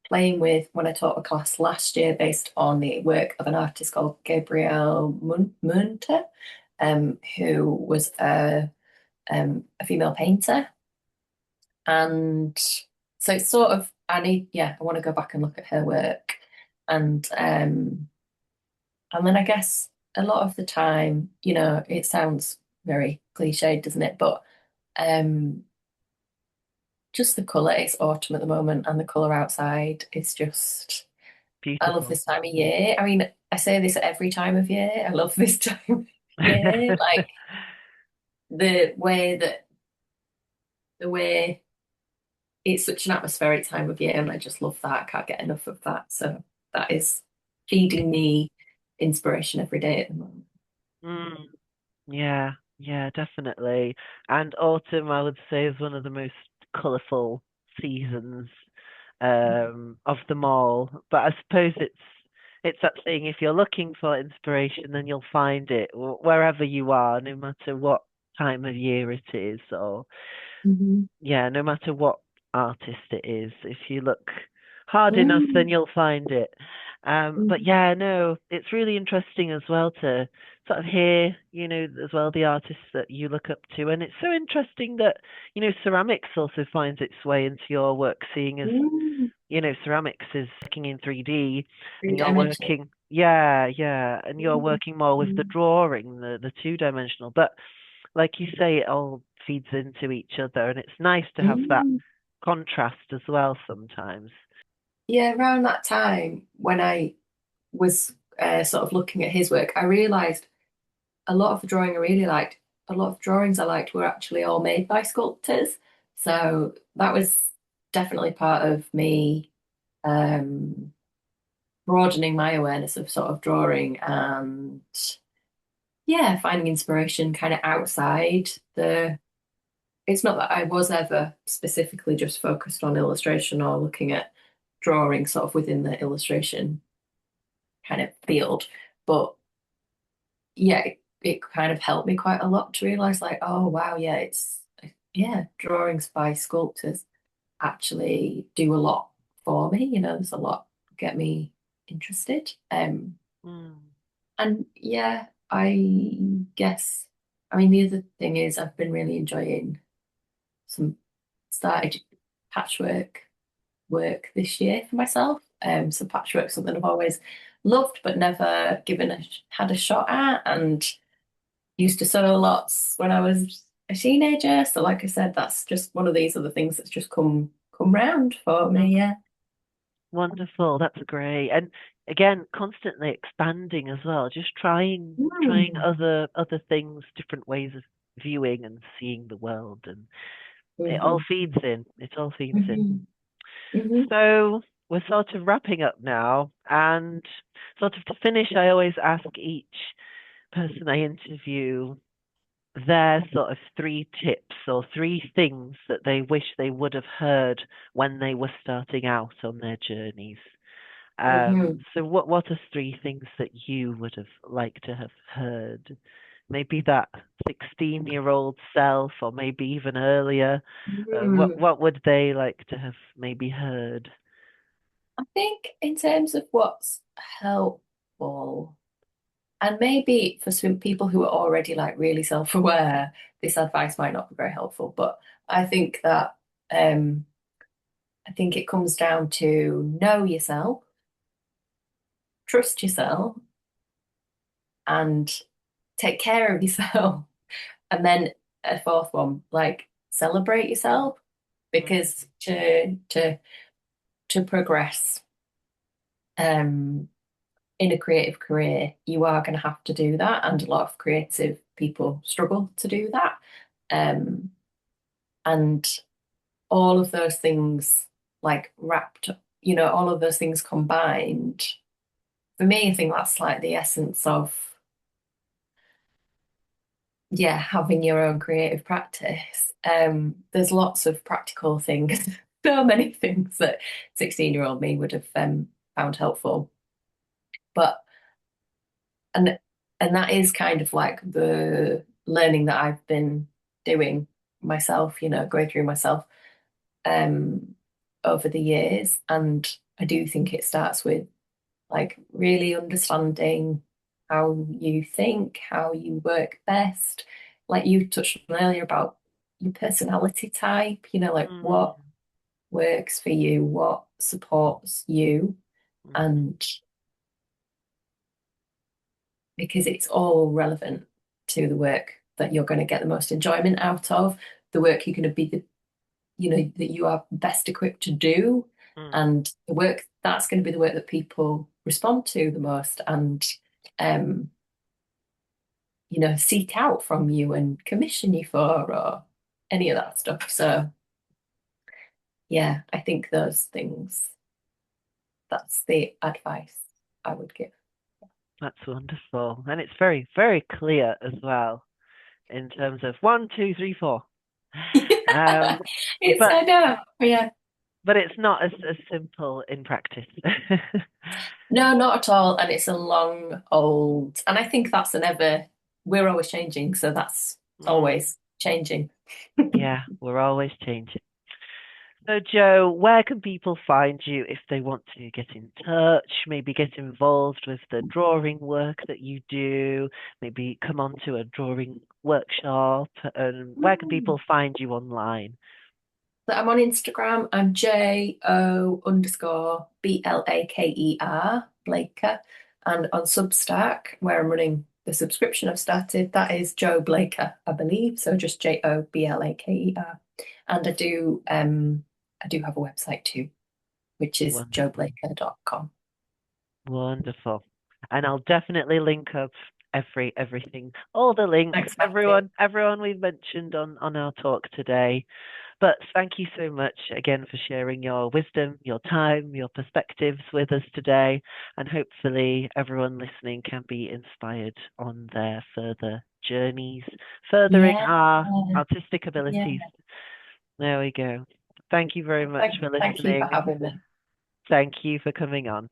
playing with when I taught a class last year based on the work of an artist called Gabrielle Munter, who was a female painter. And so it's sort of, I want to go back and look at her work. And then I guess a lot of the time, it sounds very cliched, doesn't it? But um, just the colour. It's autumn at the moment, and the colour outside is just. I love beautiful. this time of year. I mean, I say this every time of year. I love this time of year. Like the way it's such an atmospheric time of year, and I just love that. I can't get enough of that. So that is feeding me inspiration every day at the moment. Mm, yeah, yeah, definitely. And autumn, I would say, is one of the most colourful seasons of them all. But I suppose it's that thing. If you're looking for inspiration, then you'll find it wherever you are, no matter what time of year it is, or Mhm. yeah, no matter what artist it is, if you look hard enough, then Mm. you'll find it. But Mhm. yeah, no, it's really interesting as well to sort of hear, as well the artists that you look up to. And it's so interesting that, ceramics also finds its way into your work, seeing as, Mm. ceramics is working in 3D and you're Three-dimensional. working, yeah, yeah, and you're Mm. working more with the Mm. drawing, the two-dimensional. But like you say, it all feeds into each other, and it's nice to have that Mm. contrast as well sometimes. Yeah, around that time when I was sort of looking at his work, I realised a lot of the drawing I really liked, a lot of drawings I liked were actually all made by sculptors. So that was definitely part of me um, broadening my awareness of sort of drawing and yeah, finding inspiration kind of outside the it's not that I was ever specifically just focused on illustration or looking at drawing sort of within the illustration kind of field, but yeah, it kind of helped me quite a lot to realize like, oh wow, yeah, drawings by sculptors actually do a lot for me. There's a lot get me interested. Mm, And yeah, I guess I mean the other thing is I've been really enjoying some started patchwork work this year for myself. So patchwork's something I've always loved but never had a shot at, and used to sew lots when I was a teenager. So like I said, that's just one of these other things that's just come round for me. mm. Yeah. Wonderful. That's great. And again, constantly expanding as well, just trying Mm. other things, different ways of viewing and seeing the world, and it all Hmm. feeds in. It all feeds in. Hmm. Hmm. So we're sort of wrapping up now, and sort of to finish, I always ask each person I interview their sort of three tips or three things that they wish they would have heard when they were starting out on their journeys. Hmm. So what are three things that you would have liked to have heard? Maybe that 16-year-old self, or maybe even earlier. Hmm. What would they like to have maybe heard? I think in terms of what's helpful, and maybe for some people who are already like really self-aware, this advice might not be very helpful, but I think that um I think it comes down to know yourself, trust yourself, and take care of yourself. And then a fourth one, like celebrate yourself, Mm, because to progress um in a creative career, you are going to have to do that, and a lot of creative people struggle to do that. Um, and all of those things, like wrapped, all of those things combined, for me, I think that's like the essence of, yeah, having your own creative practice. There's lots of practical things, so many things that 16-year-old me would have found helpful. But and and that is kind of like the learning that I've been doing myself, going through myself um over the years. And I do think it starts with like really understanding how you think, how you work best. Like you touched on earlier about your personality type, like what mm, works for you, what supports you. mm, And because it's all relevant to the work that you're going to get the most enjoyment out of, the work you're going to be that you are best equipped to do, mm, and the work that's going to be the work that people respond to the most, and um, seek out from you and commission you for, or any of that stuff. So yeah, I think those things, that's the advice I would give. that's wonderful. And it's very, very clear as well in terms of one, two, three, four. Um, It's but I know, yeah. but it's not as simple in practice. No, not at all. And it's a long old, and I think that's an ever, we're always changing. So that's Mm, always changing. yeah, we're always changing. So, Joe, where can people find you if they want to get in touch, maybe get involved with the drawing work that you do, maybe come on to a drawing workshop, and where can Mm. people find you online? So I'm on Instagram. I'm JO_BLAKER, Blaker. And on Substack, where I'm running the subscription I've started, that is Joe Blaker, I believe. So just JOBLAKER. And I do have a website too, which is Wonderful. joeblaker.com. Wonderful. And I'll definitely link up everything, all the links, Thanks, Matthew. everyone we've mentioned on our talk today. But thank you so much again for sharing your wisdom, your time, your perspectives with us today, and hopefully everyone listening can be inspired on their further journeys, furthering Yeah. our artistic abilities. Yeah. There we go. Thank you very much for Thank you for listening. having me. Thank you for coming on.